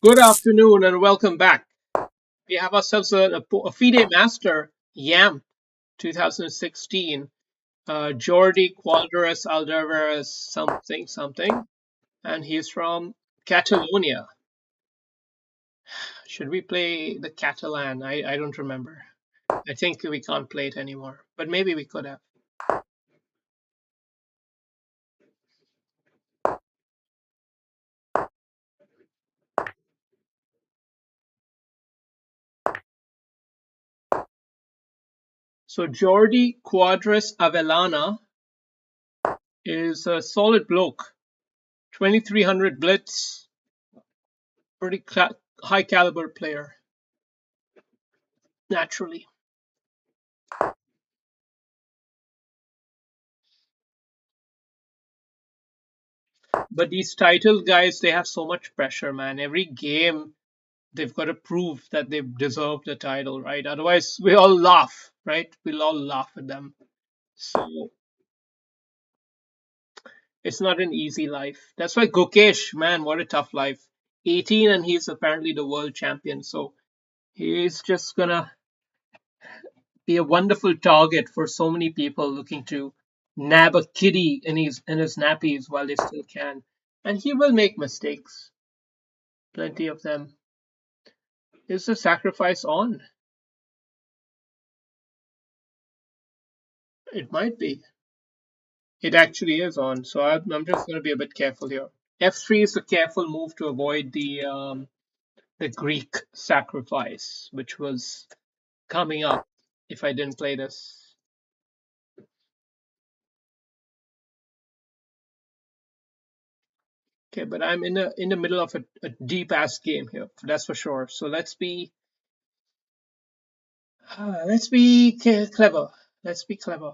Good afternoon and welcome back. We have ourselves a FIDE Master, YAM 2016, Jordi Qualdares Alderweireld something something, and he's from Catalonia. Should we play the Catalan? I don't remember. I think we can't play it anymore, but maybe we could have. So Jordi Quadras Avellana is a solid bloke, 2300 blitz, pretty high caliber player, naturally. But these title guys, they have so much pressure, man. Every game, they've got to prove that they've deserved the title, right? Otherwise, we all laugh, right? We'll all laugh at them. So it's not an easy life. That's why Gokesh, man, what a tough life. 18 and he's apparently the world champion. So he's just gonna be a wonderful target for so many people looking to nab a kitty in his nappies while they still can. And he will make mistakes, plenty of them. Is the sacrifice on? It might be. It actually is on, so I'm just going to be a bit careful here. F3 is a careful move to avoid the Greek sacrifice, which was coming up if I didn't play this. Okay, but I'm in the middle of a deep ass game here, that's for sure. So let's be clever. Let's be clever.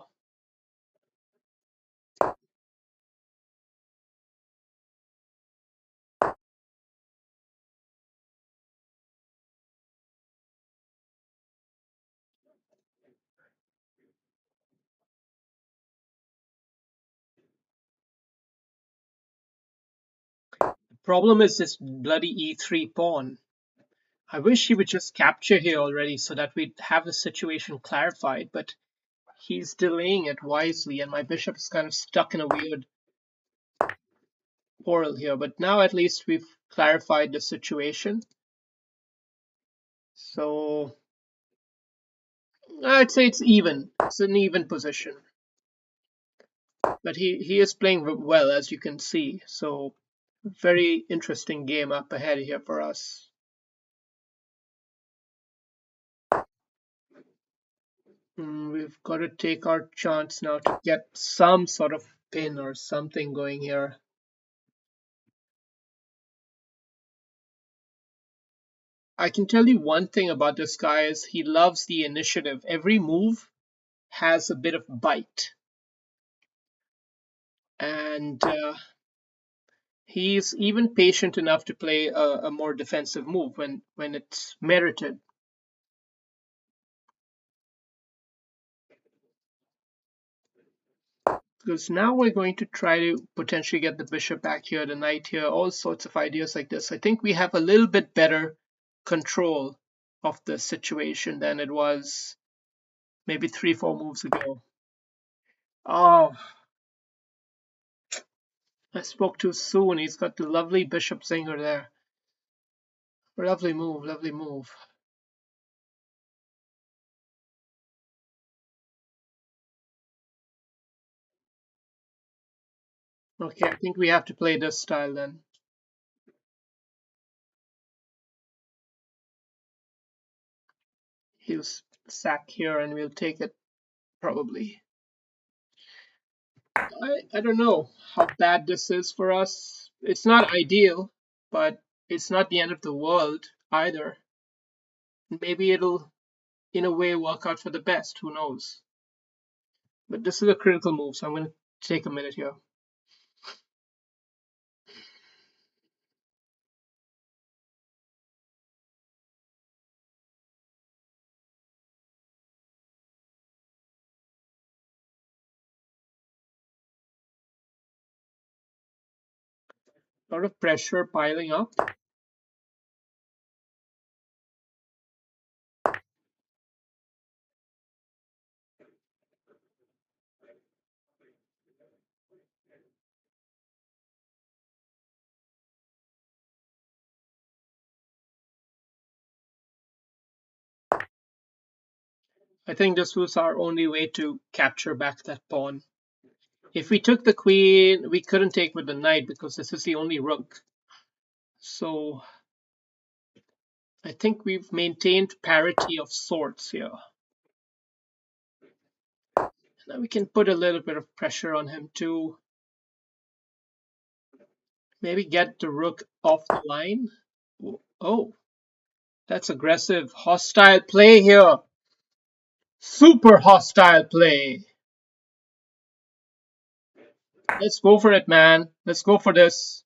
The problem is this bloody E3 pawn. I wish he would just capture here already so that we'd have the situation clarified, but he's delaying it wisely, and my bishop is kind of stuck in a weird portal here. But now at least we've clarified the situation. So I'd say it's even. It's an even position. But he is playing well, as you can see. So very interesting game up ahead here for us. We've got to take our chance now to get some sort of pin or something going here. I can tell you one thing about this guy is he loves the initiative. Every move has a bit of bite, and he's even patient enough to play a more defensive move when it's merited. Because now we're going to try to potentially get the bishop back here, the knight here, all sorts of ideas like this. I think we have a little bit better control of the situation than it was maybe 3, 4 moves ago. Oh, I spoke too soon. He's got the lovely bishop zinger there. Lovely move, lovely move. Okay, I think we have to play this style then. He'll sack here and we'll take it probably. I don't know how bad this is for us. It's not ideal, but it's not the end of the world either. Maybe it'll, in a way, work out for the best. Who knows? But this is a critical move, so I'm going to take a minute here. A lot of pressure piling up. I think this was our only way to capture back that pawn. If we took the queen, we couldn't take with the knight because this is the only rook. So I think we've maintained parity of sorts here. Now we can put a little bit of pressure on him to maybe get the rook off the line. Oh, that's aggressive. Hostile play here. Super hostile play. Let's go for it, man. Let's go for this.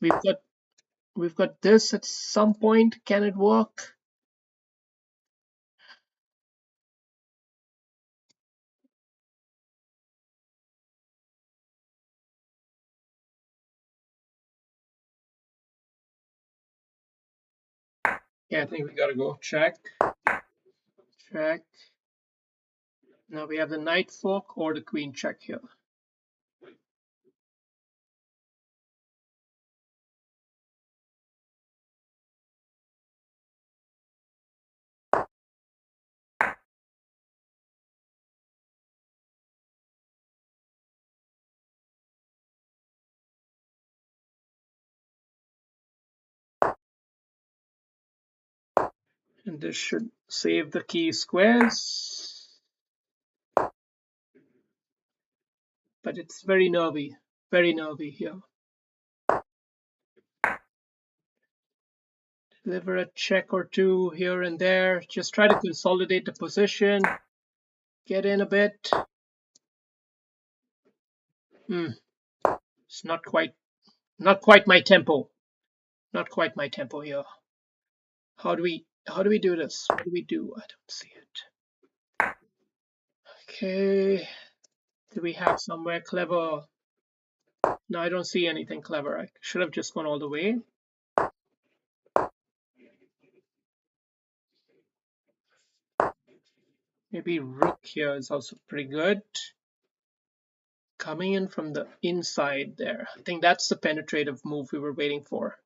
We've got we've got this at some point. Can it work? Yeah, I think we gotta go. Check. Check. Now we have the knight fork or the queen check here. And this should save the key squares. But it's very nervy here. Deliver a check or two here and there. Just try to consolidate the position. Get in a bit. It's not quite my tempo. Not quite my tempo here. How do we do this? What do we do? I don't see it. Okay. Do we have somewhere clever? No, I don't see anything clever. I should have just gone all the way. Maybe rook here is also pretty good. Coming in from the inside there. I think that's the penetrative move we were waiting for.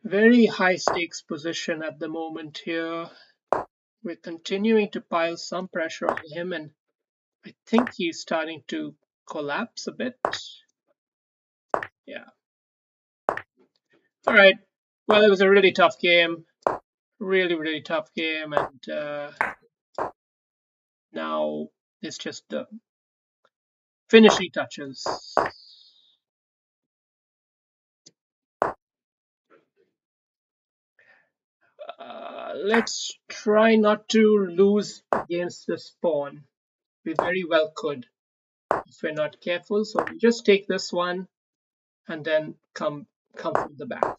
Very high stakes position at the moment here. We're continuing to pile some pressure on him, and I think he's starting to collapse a bit. Yeah. All right. Well, it was a really tough game. Really tough game, and now it's just the finishing touches. Let's try not to lose against this pawn. We very well could if we're not careful. So we just take this one and then come from the back.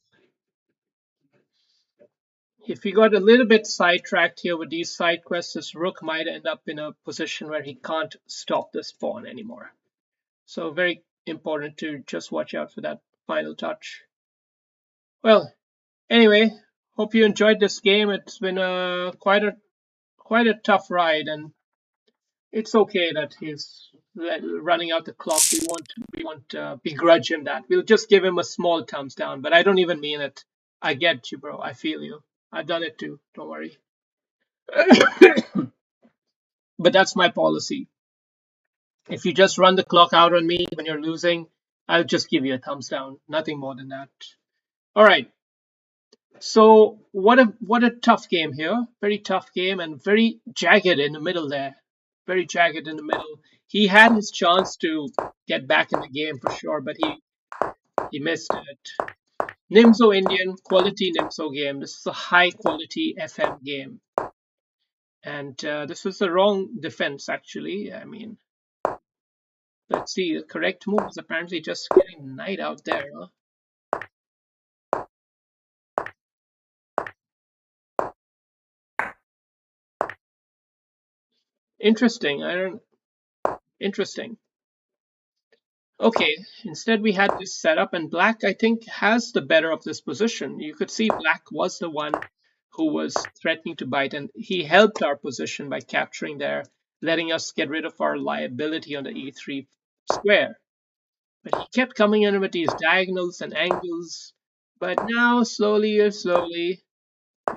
If we got a little bit sidetracked here with these side quests, this rook might end up in a position where he can't stop this pawn anymore. So very important to just watch out for that final touch. Well, anyway, hope you enjoyed this game. It's been quite a tough ride, and it's okay that he's running out the clock. We won't begrudge him that. We'll just give him a small thumbs down. But I don't even mean it. I get you, bro. I feel you. I've done it too. Don't worry. But that's my policy. If you just run the clock out on me when you're losing, I'll just give you a thumbs down. Nothing more than that. All right. So what a tough game here. Very tough game and very jagged in the middle there. Very jagged in the middle. He had his chance to get back in the game for sure, but he missed it. Nimzo Indian quality Nimzo game. This is a high quality FM game, and this was the wrong defense actually. I mean, let's see. The correct move is apparently just getting knight out there. Huh? Interesting. I don't. Interesting. Okay, instead we had this setup, and black, I think, has the better of this position. You could see black was the one who was threatening to bite, and he helped our position by capturing there, letting us get rid of our liability on the e3 square. But he kept coming in with these diagonals and angles. But now, slowly and slowly,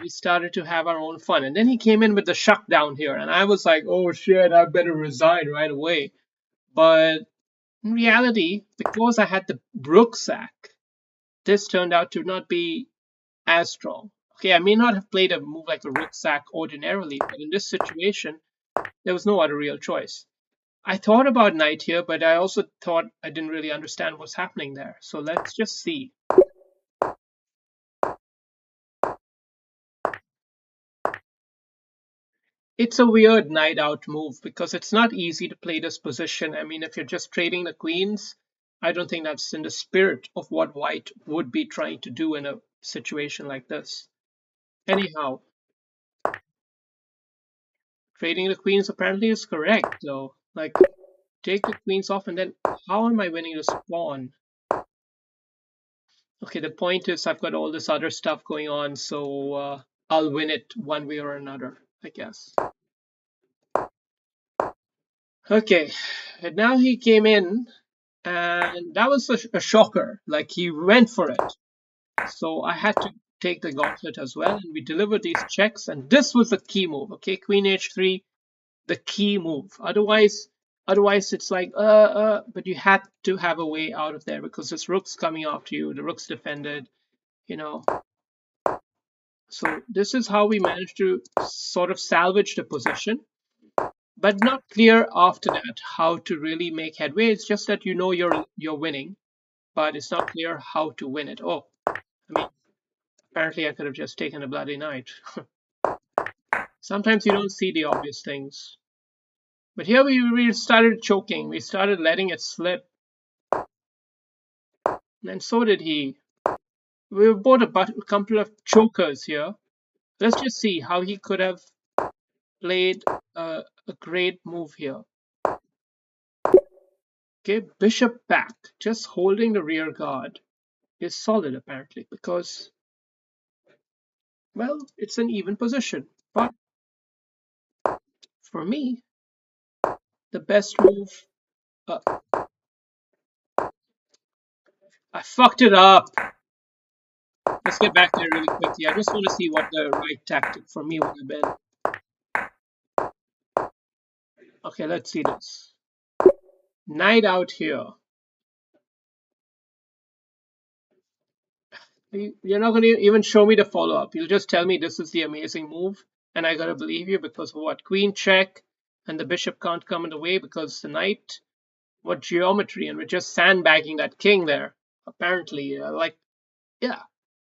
we started to have our own fun. And then he came in with the shutdown here, and I was like, oh shit, I better resign right away. But in reality, because I had the Brook sack, this turned out to not be as strong. Okay, I may not have played a move like a Rook sack ordinarily, but in this situation, there was no other real choice. I thought about knight here, but I also thought I didn't really understand what's happening there. So let's just see. It's a weird knight out move because it's not easy to play this position. I mean, if you're just trading the queens, I don't think that's in the spirit of what white would be trying to do in a situation like this. Anyhow, trading the queens apparently is correct, though. Like, take the queens off, and then how am I winning this pawn? Okay, the point is I've got all this other stuff going on, so I'll win it one way or another, I guess. Okay, and now he came in, and that was a shocker. Like, he went for it. So I had to take the gauntlet as well, and we delivered these checks, and this was the key move. Okay, queen h3, the key move. Otherwise it's like but you had to have a way out of there because this rook's coming after you. The rook's defended, you know. So this is how we managed to sort of salvage the position, but not clear after that how to really make headway. It's just that you know you're winning, but it's not clear how to win it. Oh, I mean, apparently I could have just taken a bloody knight. Sometimes you don't see the obvious things. But here we started choking. We started letting it slip. And so did he. We were both a couple of chokers here. Let's just see how he could have played a great move here. Okay, bishop back, just holding the rear guard is solid apparently because, well, it's an even position. But for me, the best move, uh, I fucked it up. Let's get back there really quickly. I just want to see what the right tactic for me would have been. Okay, let's see this. Knight out here. You're not going to even show me the follow-up. You'll just tell me this is the amazing move, and I gotta believe you because of what? Queen check, and the bishop can't come in the way because the knight. What geometry? And we're just sandbagging that king there. Apparently, yeah,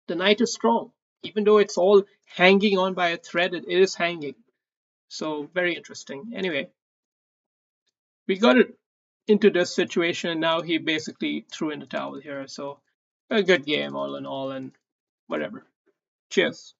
the knight is strong. Even though it's all hanging on by a thread, it is hanging. So very interesting. Anyway, we got it into this situation, and now he basically threw in the towel here. So a good game all in all, and whatever. Cheers.